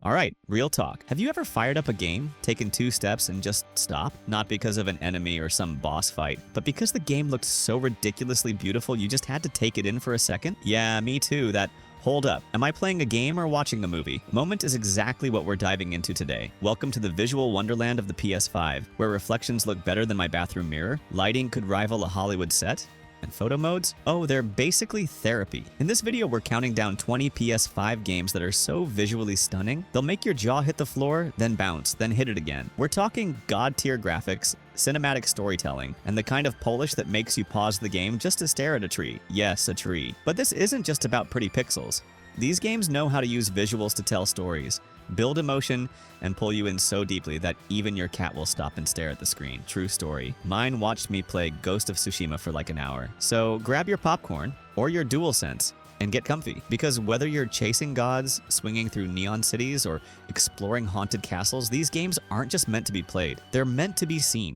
Alright, real talk. Have you ever fired up a game, taken 2 steps, and just stopped? Not because of an enemy or some boss fight, but because the game looked so ridiculously beautiful you just had to take it in for a second? Yeah, me too. That hold up, am I playing a game or watching a movie? Moment is exactly what we're diving into today. Welcome to the visual wonderland of the PS5, where reflections look better than my bathroom mirror, lighting could rival a Hollywood set, and photo modes? Oh, they're basically therapy. In this video, we're counting down 20 PS5 games that are so visually stunning, they'll make your jaw hit the floor, then bounce, then hit it again. We're talking god-tier graphics, cinematic storytelling, and the kind of polish that makes you pause the game just to stare at a tree. Yes, a tree. But this isn't just about pretty pixels. These games know how to use visuals to tell stories, build emotion, and pull you in so deeply that even your cat will stop and stare at the screen. True story. Mine watched me play Ghost of Tsushima for like an hour. So grab your popcorn or your DualSense and get comfy, because whether you're chasing gods, swinging through neon cities, or exploring haunted castles, these games aren't just meant to be played. They're meant to be seen.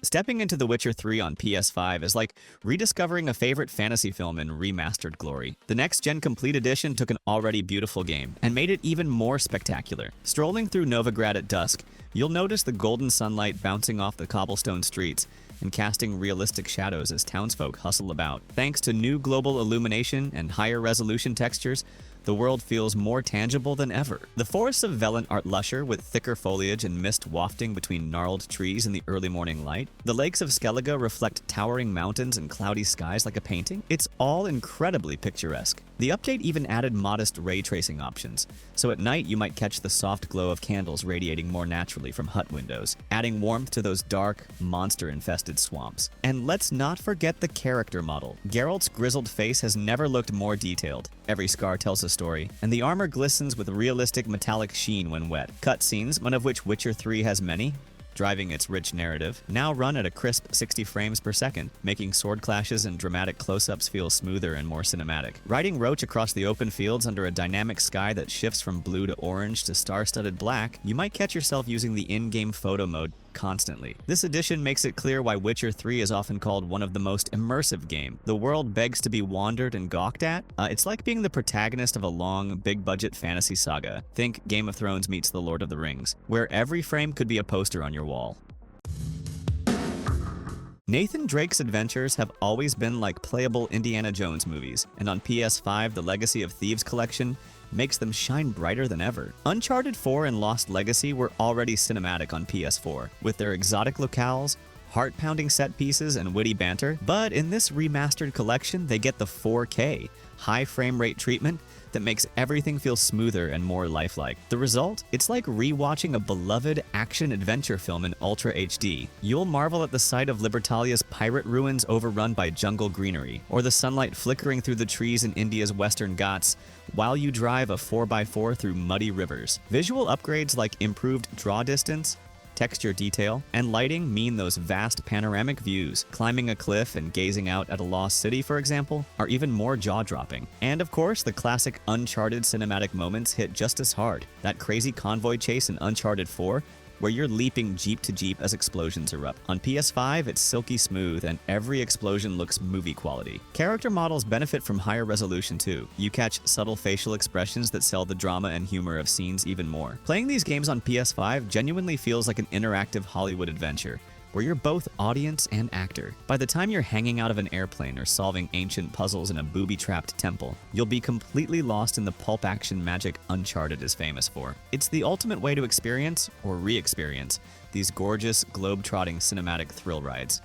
Stepping into The Witcher 3 on PS5 is like rediscovering a favorite fantasy film in remastered glory. The next-gen complete edition took an already beautiful game and made it even more spectacular. Strolling through Novigrad at dusk, you'll notice the golden sunlight bouncing off the cobblestone streets and casting realistic shadows as townsfolk hustle about. Thanks to new global illumination and higher resolution textures, the world feels more tangible than ever. The forests of Velent are lusher with thicker foliage and mist wafting between gnarled trees in the early morning light. The lakes of Skellige reflect towering mountains and cloudy skies like a painting. It's all incredibly picturesque. The update even added modest ray tracing options, so at night you might catch the soft glow of candles radiating more naturally from hut windows, adding warmth to those dark, monster-infested swamps. And let's not forget the character model. Geralt's grizzled face has never looked more detailed. Every scar tells a story, and the armor glistens with realistic metallic sheen when wet. Cutscenes, one of which Witcher 3 has many, driving its rich narrative, now run at a crisp 60 frames per second, making sword clashes and dramatic close-ups feel smoother and more cinematic. Riding Roach across the open fields under a dynamic sky that shifts from blue to orange to star-studded black, you might catch yourself using the in-game photo mode constantly. This edition makes it clear why Witcher 3 is often called one of the most immersive game. The world begs to be wandered and gawked at. It's like being the protagonist of a long, big-budget fantasy saga. Think Game of Thrones meets The Lord of the Rings, where every frame could be a poster on your wall. Nathan Drake's adventures have always been like playable Indiana Jones movies, and on PS5, the Legacy of Thieves collection makes them shine brighter than ever. Uncharted 4 and Lost Legacy were already cinematic on PS4, with their exotic locales, heart-pounding set pieces, and witty banter, but in this remastered collection, they get the 4K, high frame rate treatment that makes everything feel smoother and more lifelike. The result? It's like rewatching a beloved action-adventure film in Ultra HD. You'll marvel at the sight of Libertalia's pirate ruins overrun by jungle greenery, or the sunlight flickering through the trees in India's Western Ghats while you drive a 4x4 through muddy rivers. Visual upgrades like improved draw distance, texture detail, and lighting mean those vast panoramic views, climbing a cliff and gazing out at a lost city, for example, are even more jaw-dropping. And of course, the classic Uncharted cinematic moments hit just as hard. That crazy convoy chase in Uncharted 4, where you're leaping jeep to jeep as explosions erupt. On PS5, it's silky smooth and every explosion looks movie quality. Character models benefit from higher resolution too. You catch subtle facial expressions that sell the drama and humor of scenes even more. Playing these games on PS5 genuinely feels like an interactive Hollywood adventure, where you're both audience and actor. By the time you're hanging out of an airplane or solving ancient puzzles in a booby-trapped temple, you'll be completely lost in the pulp action magic Uncharted is famous for. It's the ultimate way to experience, or re-experience, these gorgeous, globe-trotting cinematic thrill rides.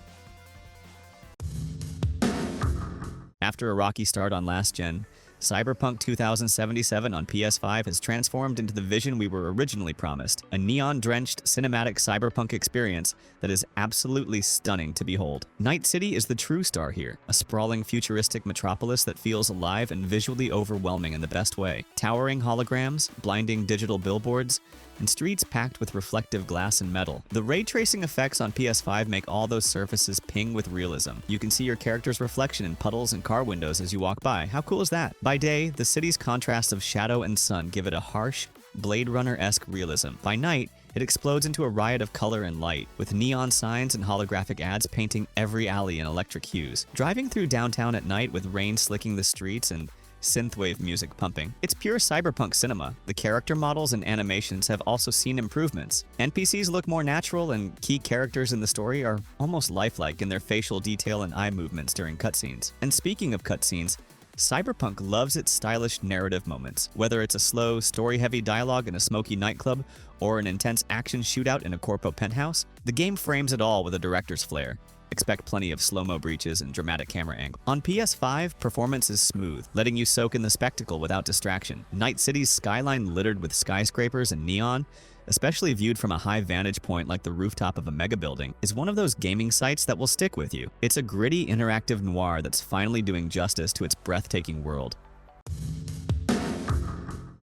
After a rocky start on last gen, Cyberpunk 2077 on PS5 has transformed into the vision we were originally promised, a neon-drenched cinematic cyberpunk experience that is absolutely stunning to behold. Night City is the true star here, a sprawling futuristic metropolis that feels alive and visually overwhelming in the best way. Towering holograms, blinding digital billboards, and streets packed with reflective glass and metal. The ray tracing effects on PS5 make all those surfaces ping with realism. You can see your character's reflection in puddles and car windows as you walk by. How cool is that? By day, the city's contrasts of shadow and sun give it a harsh, Blade Runner-esque realism. By night, it explodes into a riot of color and light, with neon signs and holographic ads painting every alley in electric hues. Driving through downtown at night with rain slicking the streets and synthwave music pumping. It's pure cyberpunk cinema. The character models and animations have also seen improvements. NPCs look more natural, and key characters in the story are almost lifelike in their facial detail and eye movements during cutscenes. And speaking of cutscenes, Cyberpunk loves its stylish narrative moments. Whether it's a slow, story-heavy dialogue in a smoky nightclub or an intense action shootout in a corpo penthouse, the game frames it all with a director's flair. Expect plenty of slow-mo breaches and dramatic camera angles. On PS5, performance is smooth, letting you soak in the spectacle without distraction. Night City's skyline littered with skyscrapers and neon, especially viewed from a high vantage point like the rooftop of a mega building, is one of those gaming sights that will stick with you. It's a gritty, interactive noir that's finally doing justice to its breathtaking world.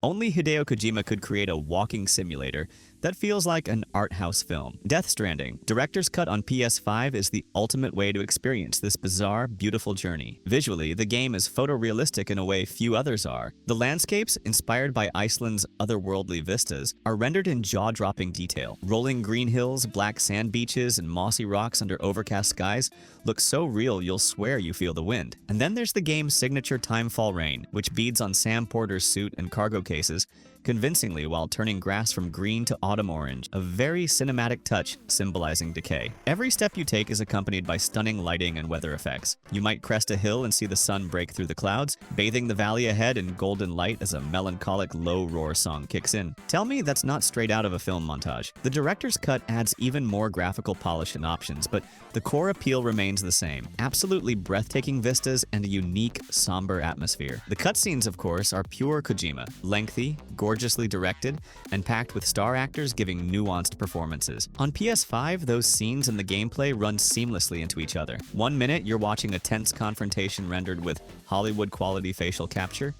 Only Hideo Kojima could create a walking simulator that feels like an art house film. Death Stranding, director's cut on PS5, is the ultimate way to experience this bizarre, beautiful journey. Visually, the game is photorealistic in a way few others are. The landscapes, inspired by Iceland's otherworldly vistas, are rendered in jaw-dropping detail. Rolling green hills, black sand beaches, and mossy rocks under overcast skies look so real you'll swear you feel the wind. And then there's the game's signature timefall rain, which beads on Sam Porter's suit and cargo cases convincingly while turning grass from green to autumn orange, a very cinematic touch symbolizing decay. Every step you take is accompanied by stunning lighting and weather effects. You might crest a hill and see the sun break through the clouds, bathing the valley ahead in golden light as a melancholic low roar song kicks in. Tell me that's not straight out of a film montage. The director's cut adds even more graphical polish and options, but the core appeal remains the same. Absolutely breathtaking vistas and a unique, somber atmosphere. The cutscenes, of course, are pure Kojima, lengthy, gorgeously directed, and packed with star actors giving nuanced performances. On PS5, those scenes and the gameplay run seamlessly into each other. 1 minute, you're watching a tense confrontation rendered with Hollywood-quality facial capture.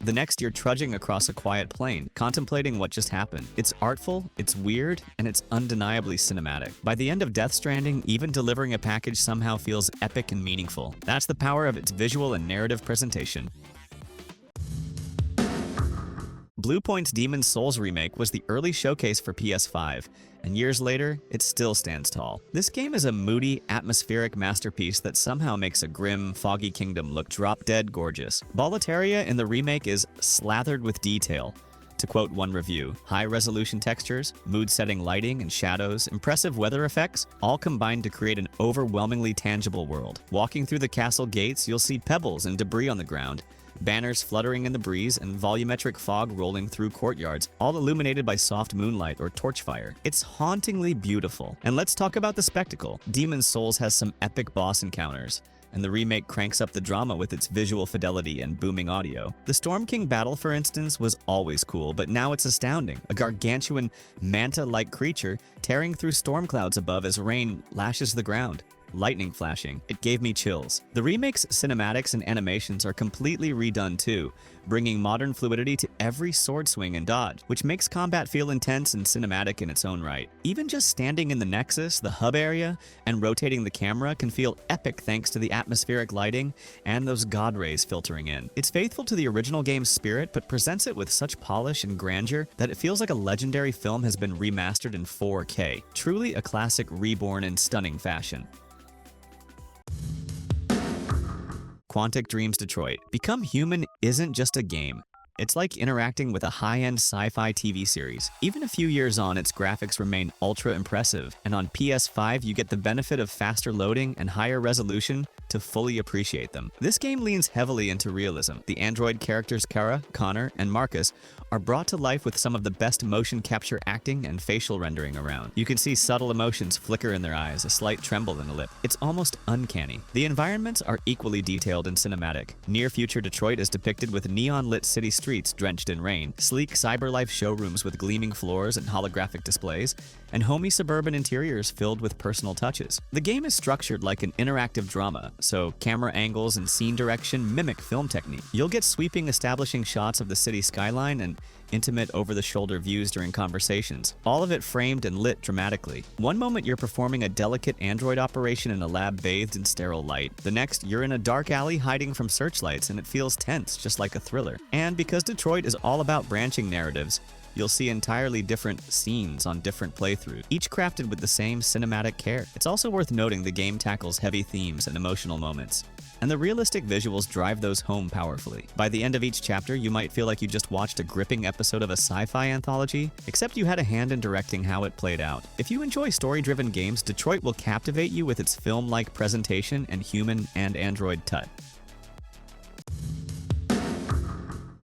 The next, you're trudging across a quiet plain, contemplating what just happened. It's artful, it's weird, and it's undeniably cinematic. By the end of Death Stranding, even delivering a package somehow feels epic and meaningful. That's the power of its visual and narrative presentation. Bluepoint's Demon's Souls remake was the early showcase for PS5, and years later, it still stands tall. This game is a moody, atmospheric masterpiece that somehow makes a grim, foggy kingdom look drop-dead gorgeous. Boletaria in the remake is slathered with detail. To quote one review, high-resolution textures, mood-setting lighting and shadows, impressive weather effects, all combined to create an overwhelmingly tangible world. Walking through the castle gates, you'll see pebbles and debris on the ground, banners fluttering in the breeze, and volumetric fog rolling through courtyards, all illuminated by soft moonlight or torch fire. It's hauntingly beautiful. And let's talk about the spectacle. Demon's Souls has some epic boss encounters, and the remake cranks up the drama with its visual fidelity and booming audio. The Storm King battle, for instance, was always cool, but now it's astounding. A gargantuan, manta-like creature tearing through storm clouds above as rain lashes the ground. Lightning flashing. It gave me chills. The remake's cinematics and animations are completely redone too, bringing modern fluidity to every sword swing and dodge, which makes combat feel intense and cinematic in its own right. Even just standing in the Nexus, the hub area, and rotating the camera can feel epic thanks to the atmospheric lighting and those god rays filtering in. It's faithful to the original game's spirit, but presents it with such polish and grandeur that it feels like a legendary film has been remastered in 4K. Truly a classic reborn in stunning fashion. Quantic Dream's Detroit. Become Human isn't just a game. It's like interacting with a high-end sci-fi TV series. Even a few years on, its graphics remain ultra impressive, and on PS5 you get the benefit of faster loading and higher resolution to fully appreciate them. This game leans heavily into realism. The android characters Kara, Connor, and Marcus are brought to life with some of the best motion capture acting and facial rendering around. You can see subtle emotions flicker in their eyes, a slight tremble in the lip. It's almost uncanny. The environments are equally detailed and cinematic. Near-future Detroit is depicted with neon-lit city streets drenched in rain, sleek cyberlife showrooms with gleaming floors and holographic displays, and homey suburban interiors filled with personal touches. The game is structured like an interactive drama, so camera angles and scene direction mimic film technique. You'll get sweeping establishing shots of the city skyline and intimate over-the-shoulder views during conversations, all of it framed and lit dramatically. One moment you're performing a delicate android operation in a lab bathed in sterile light. The next, you're in a dark alley hiding from searchlights, and it feels tense, just like a thriller. And because Detroit is all about branching narratives, you'll see entirely different scenes on different playthroughs, each crafted with the same cinematic care. It's also worth noting the game tackles heavy themes and emotional moments. and the realistic visuals drive those home powerfully. By the end of each chapter, you might feel like you just watched a gripping episode of a sci-fi anthology, except you had a hand in directing how it played out. If you enjoy story-driven games, Detroit will captivate you with its film-like presentation and human and android touch.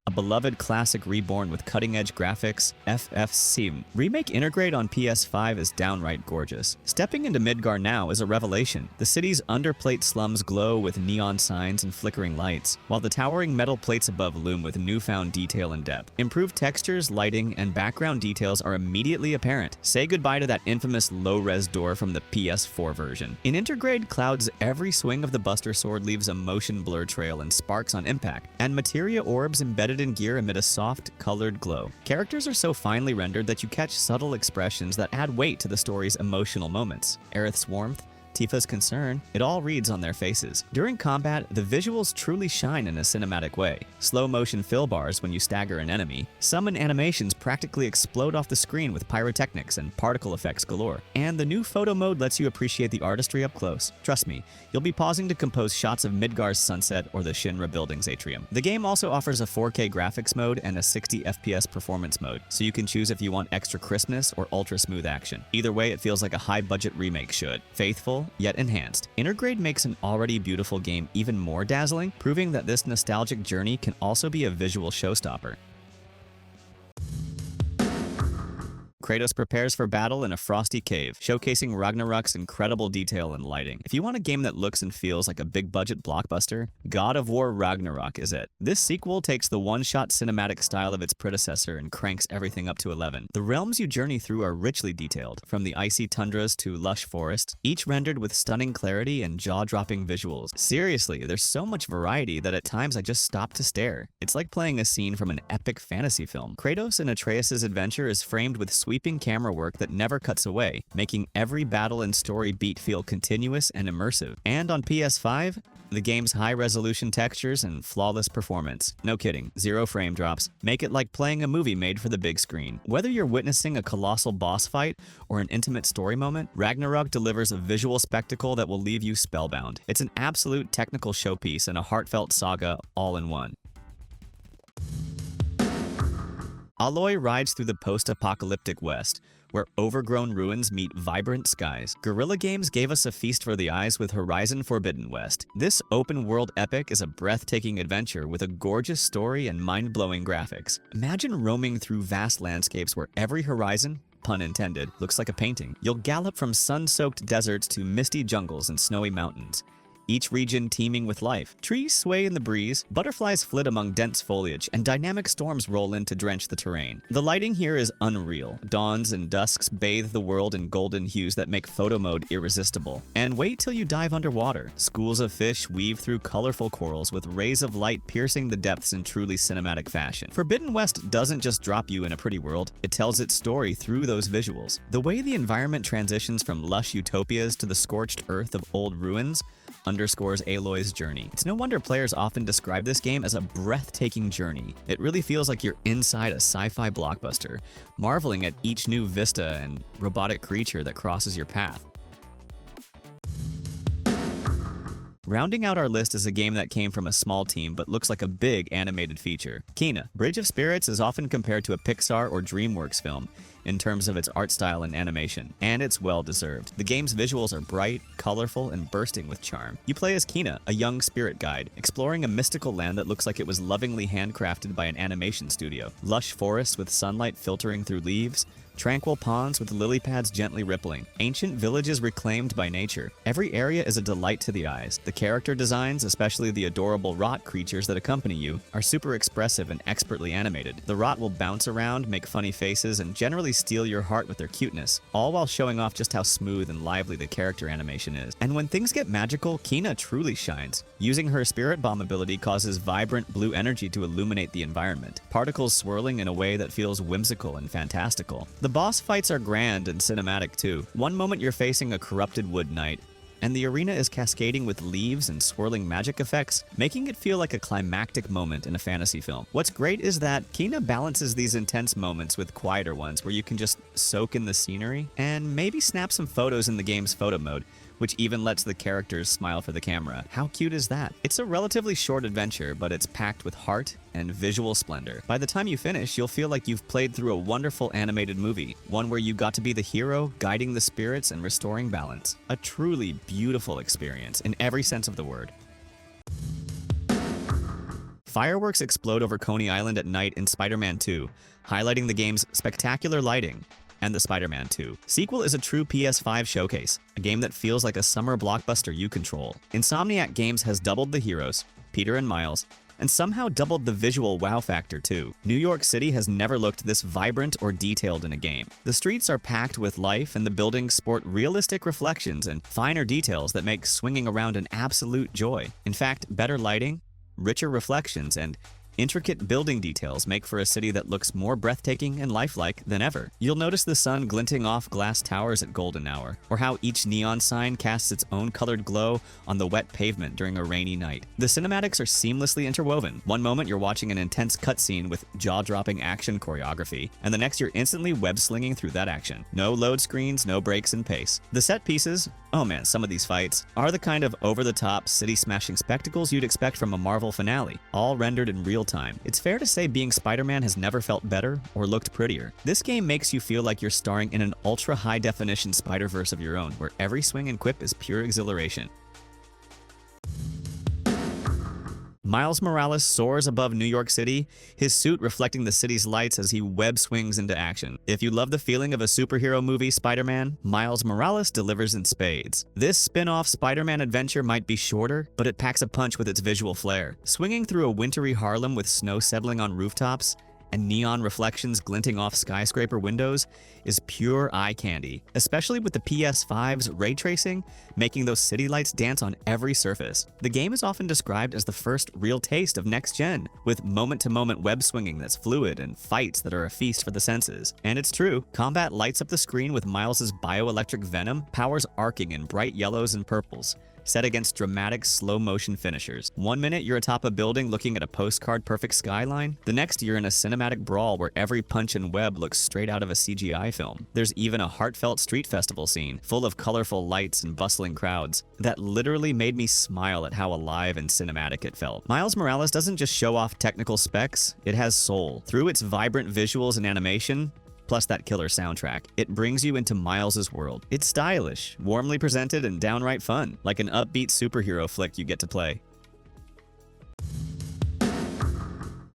A beloved classic reborn with cutting-edge graphics, FF7. Remake Intergrade on PS5 is downright gorgeous. Stepping into Midgar now is a revelation. The city's underplate slums glow with neon signs and flickering lights, while the towering metal plates above loom with newfound detail and depth. Improved textures, lighting, and background details are immediately apparent. Say goodbye to that infamous low-res door from the PS4 version. In Intergrade, Cloud's every swing of the Buster Sword leaves a motion blur trail and sparks on impact, and materia orbs embedded in gear amid a soft, colored glow. Characters are so finely rendered that you catch subtle expressions that add weight to the story's emotional moments. Aerith's warmth, Tifa's concern, it all reads on their faces. During combat, the visuals truly shine in a cinematic way. Slow-motion fill bars when you stagger an enemy, summon animations practically explode off the screen with pyrotechnics and particle effects galore, and the new photo mode lets you appreciate the artistry up close. Trust me, you'll be pausing to compose shots of Midgar's sunset or the Shinra building's atrium. The game also offers a 4K graphics mode and a 60 FPS performance mode, so you can choose if you want extra crispness or ultra-smooth action. Either way, it feels like a high-budget remake should. Faithful, yet enhanced. Intergrade makes an already beautiful game even more dazzling, proving that this nostalgic journey can also be a visual showstopper. Kratos prepares for battle in a frosty cave, showcasing Ragnarok's incredible detail and lighting. If you want a game that looks and feels like a big-budget blockbuster, God of War Ragnarok is it. This sequel takes the one-shot cinematic style of its predecessor and cranks everything up to 11. The realms you journey through are richly detailed, from the icy tundras to lush forests, each rendered with stunning clarity and jaw-dropping visuals. Seriously, there's so much variety that at times I just stop to stare. It's like playing a scene from an epic fantasy film. Kratos and Atreus' adventure is framed with sweeping camera work that never cuts away, making every battle and story beat feel continuous and immersive. And on PS5, the game's high-resolution textures and flawless performance. No kidding, 0 frame drops. Make it like playing a movie made for the big screen. Whether you're witnessing a colossal boss fight or an intimate story moment, Ragnarok delivers a visual spectacle that will leave you spellbound. It's an absolute technical showpiece and a heartfelt saga all in one. Aloy rides through the post-apocalyptic West, where overgrown ruins meet vibrant skies. Guerrilla Games gave us a feast for the eyes with Horizon Forbidden West. This open-world epic is a breathtaking adventure with a gorgeous story and mind-blowing graphics. Imagine roaming through vast landscapes where every horizon, pun intended, looks like a painting. You'll gallop from sun-soaked deserts to misty jungles and snowy mountains, each region teeming with life. Trees sway in the breeze, butterflies flit among dense foliage, and dynamic storms roll in to drench the terrain. The lighting here is unreal. Dawns and dusks bathe the world in golden hues that make photo mode irresistible. And wait till you dive underwater. Schools of fish weave through colorful corals with rays of light piercing the depths in truly cinematic fashion. Forbidden West doesn't just drop you in a pretty world, it tells its story through those visuals. The way the environment transitions from lush utopias to the scorched earth of old ruins underscores Aloy's journey. It's no wonder players often describe this game as a breathtaking journey. It really feels like you're inside a sci-fi blockbuster, marveling at each new vista and robotic creature that crosses your path. Rounding out our list is a game that came from a small team but looks like a big animated feature. Kina. Bridge of Spirits is often compared to a Pixar or DreamWorks film in terms of its art style and animation, and it's well deserved. The game's visuals are bright, colorful, and bursting with charm. You play as Kina, a young spirit guide, exploring a mystical land that looks like it was lovingly handcrafted by an animation studio. Lush forests with sunlight filtering through leaves, tranquil ponds with lily pads gently rippling, ancient villages reclaimed by nature. Every area is a delight to the eyes. The character designs, especially the adorable rot creatures that accompany you, are super expressive and expertly animated. The rot will bounce around, make funny faces, and generally steal your heart with their cuteness, all while showing off just how smooth and lively the character animation is. And when things get magical, Kina truly shines. Using her Spirit Bomb ability causes vibrant blue energy to illuminate the environment, particles swirling in a way that feels whimsical and fantastical. The boss fights are grand and cinematic too. One moment you're facing a corrupted wood knight, and the arena is cascading with leaves and swirling magic effects, making it feel like a climactic moment in a fantasy film. What's great is that Kina balances these intense moments with quieter ones where you can just soak in the scenery and maybe snap some photos in the game's photo mode, which even lets the characters smile for the camera. How cute is that? It's a relatively short adventure, but it's packed with heart and visual splendor. By the time you finish, you'll feel like you've played through a wonderful animated movie, one where you got to be the hero, guiding the spirits and restoring balance. A truly beautiful experience in every sense of the word. Fireworks explode over Coney Island at night in Spider-Man 2, highlighting the game's spectacular lighting, and the Spider-Man 2 sequel is a true PS5 showcase, a game that feels like a summer blockbuster you control. Insomniac Games has doubled the heroes, Peter and Miles, and somehow doubled the visual wow factor too. New York City has never looked this vibrant or detailed in a game. The streets are packed with life, and the buildings sport realistic reflections and finer details that make swinging around an absolute joy. In fact, better lighting, richer reflections, and intricate building details make for a city that looks more breathtaking and lifelike than ever. You'll notice the sun glinting off glass towers at golden hour, or how each neon sign casts its own colored glow on the wet pavement during a rainy night. The cinematics are seamlessly interwoven. One moment you're watching an intense cutscene with jaw-dropping action choreography, and the next you're instantly web-slinging through that action. No load screens, no breaks in pace. The set pieces, oh man, some of these fights, are the kind of over-the-top, city-smashing spectacles you'd expect from a Marvel finale, all rendered in real time. It's fair to say being Spider-Man has never felt better or looked prettier. This game makes you feel like you're starring in an ultra-high-definition Spider-Verse of your own, where every swing and quip is pure exhilaration. Miles Morales soars above New York City, his suit reflecting the city's lights as he web swings into action. If you love the feeling of a superhero movie Spider-Man, Miles Morales delivers in spades. This spin-off Spider-Man adventure might be shorter, but it packs a punch with its visual flair. Swinging through a wintry Harlem with snow settling on rooftops and neon reflections glinting off skyscraper windows is pure eye candy, especially with the PS5's ray tracing, making those city lights dance on every surface. The game is often described as the first real taste of next gen, with moment-to-moment web swinging that's fluid and fights that are a feast for the senses. And it's true, combat lights up the screen with Miles's bioelectric venom, powers arcing in bright yellows and purples, set against dramatic slow-motion finishers. One minute you're atop a building looking at a postcard-perfect skyline, the next you're in a cinematic brawl where every punch and web looks straight out of a CGI film. There's even a heartfelt street festival scene, full of colorful lights and bustling crowds, that literally made me smile at how alive and cinematic it felt. Miles Morales doesn't just show off technical specs, it has soul. Through its vibrant visuals and animation, plus that killer soundtrack, it brings you into Miles's world. It's stylish, warmly presented, and downright fun, like an upbeat superhero flick you get to play.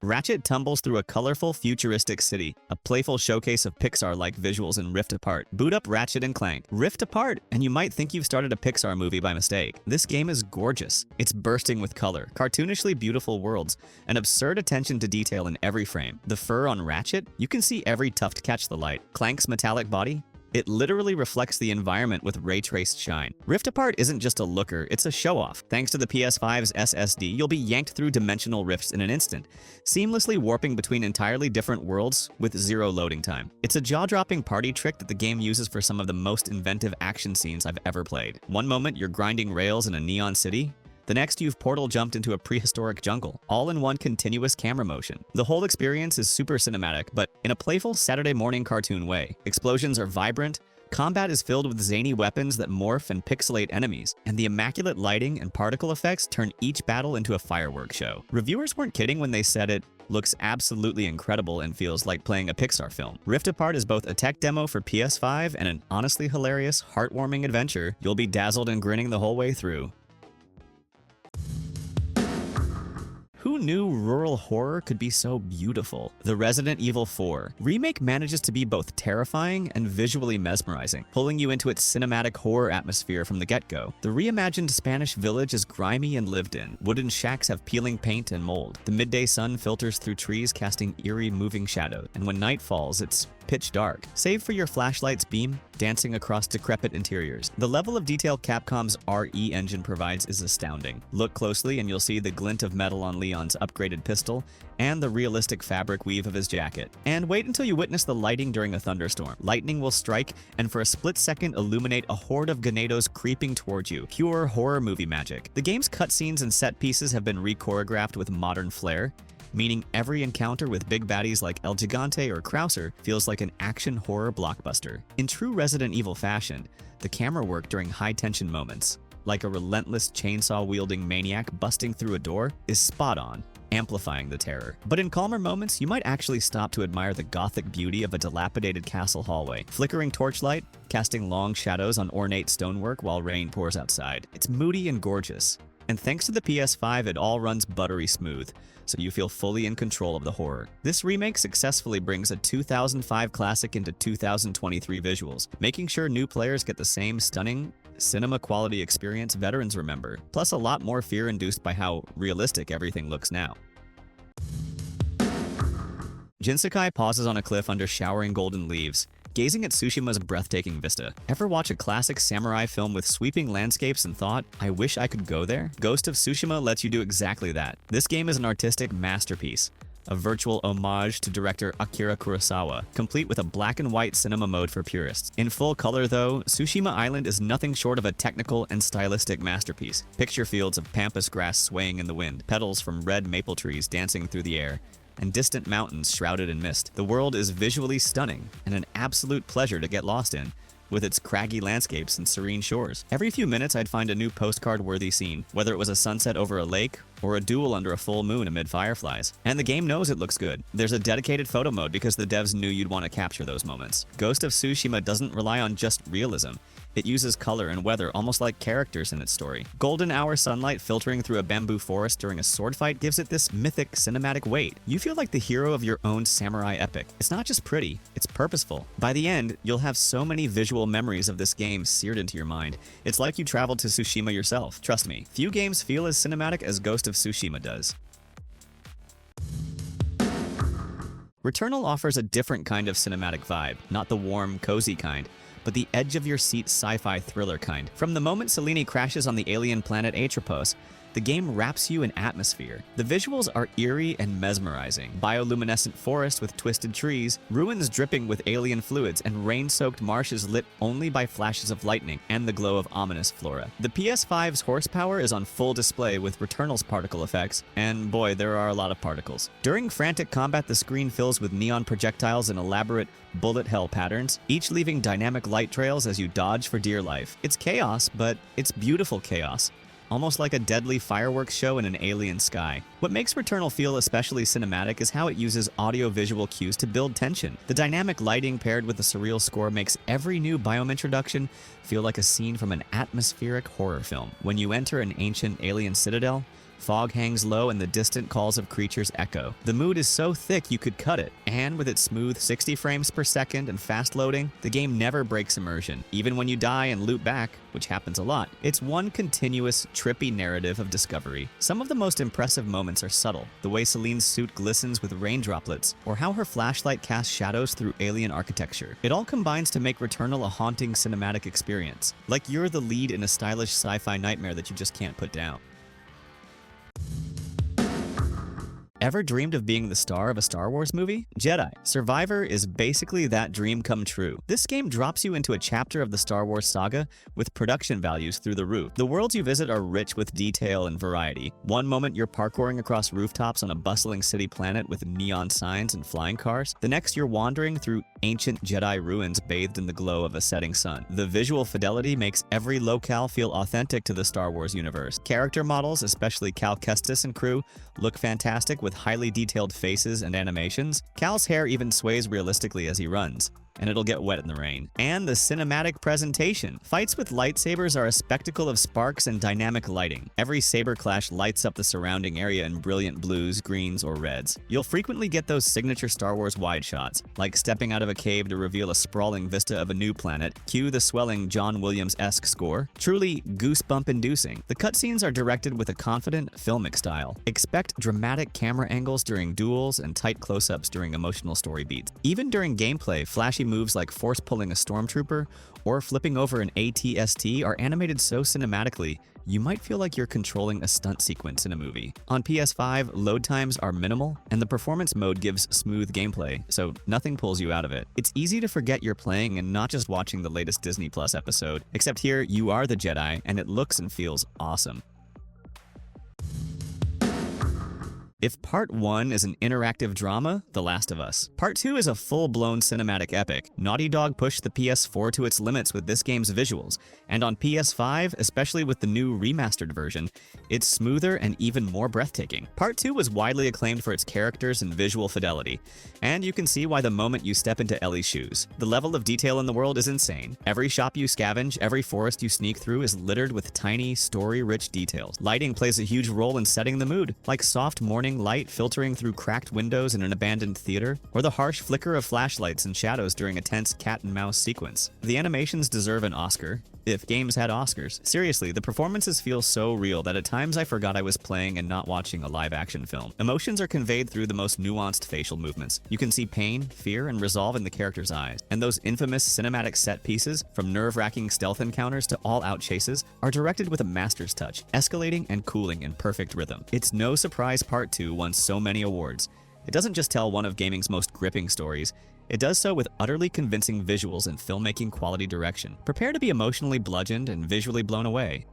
Ratchet tumbles through a colorful, futuristic city, a playful showcase of Pixar-like visuals in Rift Apart. Boot up Ratchet and Clank. Rift Apart, and you might think you've started a Pixar movie by mistake. This game is gorgeous. It's bursting with color, cartoonishly beautiful worlds, and absurd attention to detail in every frame. The fur on Ratchet? You can see every tuft catch the light. Clank's metallic body? It literally reflects the environment with ray-traced shine. Rift Apart isn't just a looker, it's a show-off. Thanks to the PS5's SSD, you'll be yanked through dimensional rifts in an instant, seamlessly warping between entirely different worlds with zero loading time. It's a jaw-dropping party trick that the game uses for some of the most inventive action scenes I've ever played. One moment, you're grinding rails in a neon city. The next, you've portal jumped into a prehistoric jungle, all in one continuous camera motion. The whole experience is super cinematic, but in a playful Saturday morning cartoon way. Explosions are vibrant, combat is filled with zany weapons that morph and pixelate enemies, and the immaculate lighting and particle effects turn each battle into a fireworks show. Reviewers weren't kidding when they said it looks absolutely incredible and feels like playing a Pixar film. Rift Apart is both a tech demo for PS5 and an honestly hilarious, heartwarming adventure you'll be dazzled and grinning the whole way through. Who knew rural horror could be so beautiful? The Resident Evil 4 remake manages to be both terrifying and visually mesmerizing, pulling you into its cinematic horror atmosphere from the get-go. The reimagined Spanish village is grimy and lived in. Wooden shacks have peeling paint and mold. The midday sun filters through trees, casting eerie, moving shadows, and when night falls, it's pitch dark, save for your flashlight's beam dancing across decrepit interiors. The level of detail Capcom's RE engine provides is astounding. Look closely and you'll see the glint of metal on Leon's upgraded pistol and the realistic fabric weave of his jacket. And wait until you witness the lighting during a thunderstorm. Lightning will strike and for a split second illuminate a horde of Ganados creeping towards you. Pure horror movie magic. The game's cutscenes and set pieces have been re-choreographed with modern flair, meaning every encounter with big baddies like El Gigante or Krauser feels like an action horror blockbuster. In true Resident Evil fashion, the camera work during high-tension moments, like a relentless chainsaw-wielding maniac busting through a door, is spot on, amplifying the terror. But in calmer moments, you might actually stop to admire the gothic beauty of a dilapidated castle hallway. Flickering torchlight, casting long shadows on ornate stonework while rain pours outside. It's moody and gorgeous. And thanks to the PS5, it all runs buttery smooth, so you feel fully in control of the horror. This remake successfully brings a 2005 classic into 2023 visuals, making sure new players get the same stunning, cinema-quality experience veterans remember, plus a lot more fear induced by how realistic everything looks now. Jinsakai pauses on a cliff under showering golden leaves, gazing at Tsushima's breathtaking vista. Ever watch a classic samurai film with sweeping landscapes and thought, I wish I could go there? Ghost of Tsushima lets you do exactly that. This game is an artistic masterpiece, a virtual homage to director Akira Kurosawa, complete with a black and white cinema mode for purists. In full color though, Tsushima Island is nothing short of a technical and stylistic masterpiece. Picture fields of pampas grass swaying in the wind, petals from red maple trees dancing through the air, and distant mountains shrouded in mist. The world is visually stunning and an absolute pleasure to get lost in, with its craggy landscapes and serene shores. Every few minutes I'd find a new postcard-worthy scene, whether it was a sunset over a lake or a duel under a full moon amid fireflies. And the game knows it looks good. There's a dedicated photo mode because the devs knew you'd want to capture those moments. Ghost of Tsushima doesn't rely on just realism. It uses color and weather almost like characters in its story. Golden hour sunlight filtering through a bamboo forest during a sword fight gives it this mythic cinematic weight. You feel like the hero of your own samurai epic. It's not just pretty, it's purposeful. By the end, you'll have so many visual memories of this game seared into your mind. It's like you traveled to Tsushima yourself. Trust me, few games feel as cinematic as Ghost of Tsushima does. Returnal offers a different kind of cinematic vibe, not the warm, cozy kind, but the edge-of-your-seat sci-fi thriller kind. From the moment Selene crashes on the alien planet Atropos, the game wraps you in atmosphere. The visuals are eerie and mesmerizing. Bioluminescent forests with twisted trees, ruins dripping with alien fluids, and rain-soaked marshes lit only by flashes of lightning and the glow of ominous flora. The PS5's horsepower is on full display with Returnal's particle effects, and boy, there are a lot of particles. During frantic combat, the screen fills with neon projectiles and elaborate bullet hell patterns, each leaving dynamic light trails as you dodge for dear life. It's chaos, but it's beautiful chaos, almost like a deadly fireworks show in an alien sky. What makes Returnal feel especially cinematic is how it uses audio-visual cues to build tension. The dynamic lighting paired with the surreal score makes every new biome introduction feel like a scene from an atmospheric horror film. When you enter an ancient alien citadel, fog hangs low and the distant calls of creatures echo. The mood is so thick you could cut it, and with its smooth 60 frames per second and fast loading, the game never breaks immersion. Even when you die and loop back, which happens a lot, it's one continuous, trippy narrative of discovery. Some of the most impressive moments are subtle, the way Celine's suit glistens with rain droplets, or how her flashlight casts shadows through alien architecture. It all combines to make Returnal a haunting cinematic experience, like you're the lead in a stylish sci-fi nightmare that you just can't put down. Ever dreamed of being the star of a Star Wars movie? Jedi Survivor is basically that dream come true. This game drops you into a chapter of the Star Wars saga with production values through the roof. The worlds you visit are rich with detail and variety. One moment you're parkouring across rooftops on a bustling city planet with neon signs and flying cars. The next you're wandering through ancient Jedi ruins bathed in the glow of a setting sun. The visual fidelity makes every locale feel authentic to the Star Wars universe. Character models, especially Cal Kestis and crew, look fantastic with highly detailed faces and animations. Cal's hair even sways realistically as he runs, and it'll get wet in the rain. And the cinematic presentation. Fights with lightsabers are a spectacle of sparks and dynamic lighting. Every saber clash lights up the surrounding area in brilliant blues, greens, or reds. You'll frequently get those signature Star Wars wide shots, like stepping out of a cave to reveal a sprawling vista of a new planet. Cue the swelling John Williams-esque score. Truly goosebump-inducing. The cutscenes are directed with a confident, filmic style. Expect dramatic camera angles during duels and tight close-ups during emotional story beats. Even during gameplay, flashy moves like force-pulling a stormtrooper or flipping over an AT-ST are animated so cinematically, you might feel like you're controlling a stunt sequence in a movie. On PS5, load times are minimal, and the performance mode gives smooth gameplay, so nothing pulls you out of it. It's easy to forget you're playing and not just watching the latest Disney Plus episode, except here you are the Jedi, and it looks and feels awesome. If Part 1 is an interactive drama, The Last of Us. Part 2 is a full-blown cinematic epic. Naughty Dog pushed the PS4 to its limits with this game's visuals, and on PS5, especially with the new remastered version, it's smoother and even more breathtaking. Part 2 was widely acclaimed for its characters and visual fidelity, and you can see why the moment you step into Ellie's shoes. The level of detail in the world is insane. Every shop you scavenge, every forest you sneak through is littered with tiny, story-rich details. Lighting plays a huge role in setting the mood, like soft morning light filtering through cracked windows in an abandoned theater, or the harsh flicker of flashlights and shadows during a tense cat-and-mouse sequence. The animations deserve an Oscar, if games had Oscars. Seriously, the performances feel so real that at times I forgot I was playing and not watching a live-action film. Emotions are conveyed through the most nuanced facial movements. You can see pain, fear, and resolve in the character's eyes. And those infamous cinematic set pieces, from nerve-wracking stealth encounters to all-out chases, are directed with a master's touch, escalating and cooling in perfect rhythm. It's no surprise Part 2 won so many awards. It doesn't just tell one of gaming's most gripping stories, it does so with utterly convincing visuals and filmmaking quality direction. Prepare to be emotionally bludgeoned and visually blown away.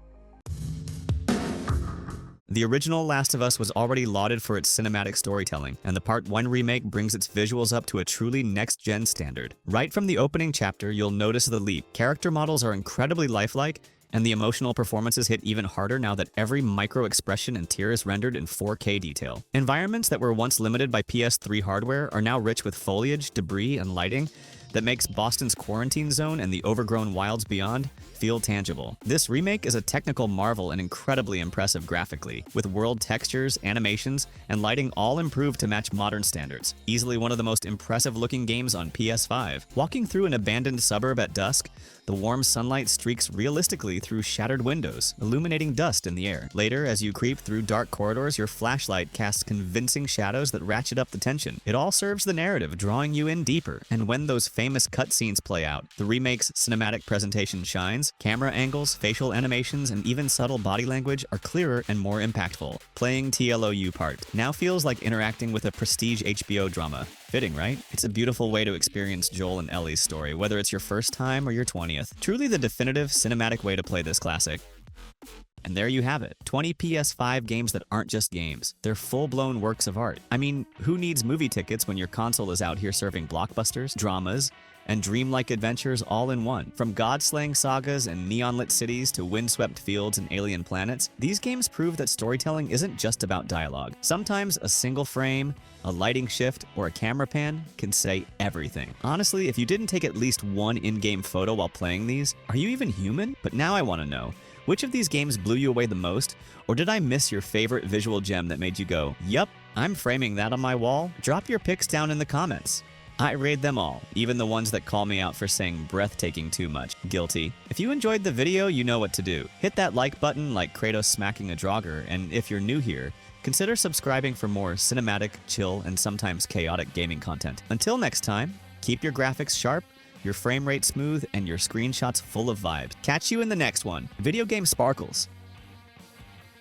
The original Last of Us was already lauded for its cinematic storytelling, and the Part 1 remake brings its visuals up to a truly next-gen standard. Right from the opening chapter, you'll notice the leap. Character models are incredibly lifelike, and the emotional performances hit even harder now that every micro-expression and tear is rendered in 4K detail. Environments that were once limited by PS3 hardware are now rich with foliage, debris, and lighting that makes Boston's quarantine zone and the overgrown wilds beyond feel tangible. This remake is a technical marvel and incredibly impressive graphically, with world textures, animations, and lighting all improved to match modern standards. Easily one of the most impressive-looking games on PS5. Walking through an abandoned suburb at dusk, the warm sunlight streaks realistically through shattered windows, illuminating dust in the air. Later, as you creep through dark corridors, your flashlight casts convincing shadows that ratchet up the tension. It all serves the narrative, drawing you in deeper. And when those famous cutscenes play out, the remake's cinematic presentation shines. Camera angles, facial animations, and even subtle body language are clearer and more impactful. Playing TLOU part now feels like interacting with a prestige HBO drama. Fitting, right? It's a beautiful way to experience Joel and Ellie's story, whether it's your first time or your 20th. Truly the definitive cinematic way to play this classic. And there you have it, 20 PS5 games that aren't just games. They're full-blown works of art. I mean, who needs movie tickets when your console is out here serving blockbusters, dramas, and dreamlike adventures all in one? From god-slaying sagas and neon-lit cities to windswept fields and alien planets, these games prove that storytelling isn't just about dialogue. Sometimes a single frame, a lighting shift, or a camera pan can say everything. Honestly, if you didn't take at least one in-game photo while playing these, are you even human? But now I want to know, which of these games blew you away the most? Or did I miss your favorite visual gem that made you go, yup, I'm framing that on my wall? Drop your pics down in the comments. I raid them all, even the ones that call me out for saying breathtaking too much. Guilty. If you enjoyed the video, you know what to do. Hit that like button like Kratos smacking a Draugr, and if you're new here, consider subscribing for more cinematic, chill, and sometimes chaotic gaming content. Until next time, keep your graphics sharp, your frame rate smooth, and your screenshots full of vibes. Catch you in the next one. Video game sparkles.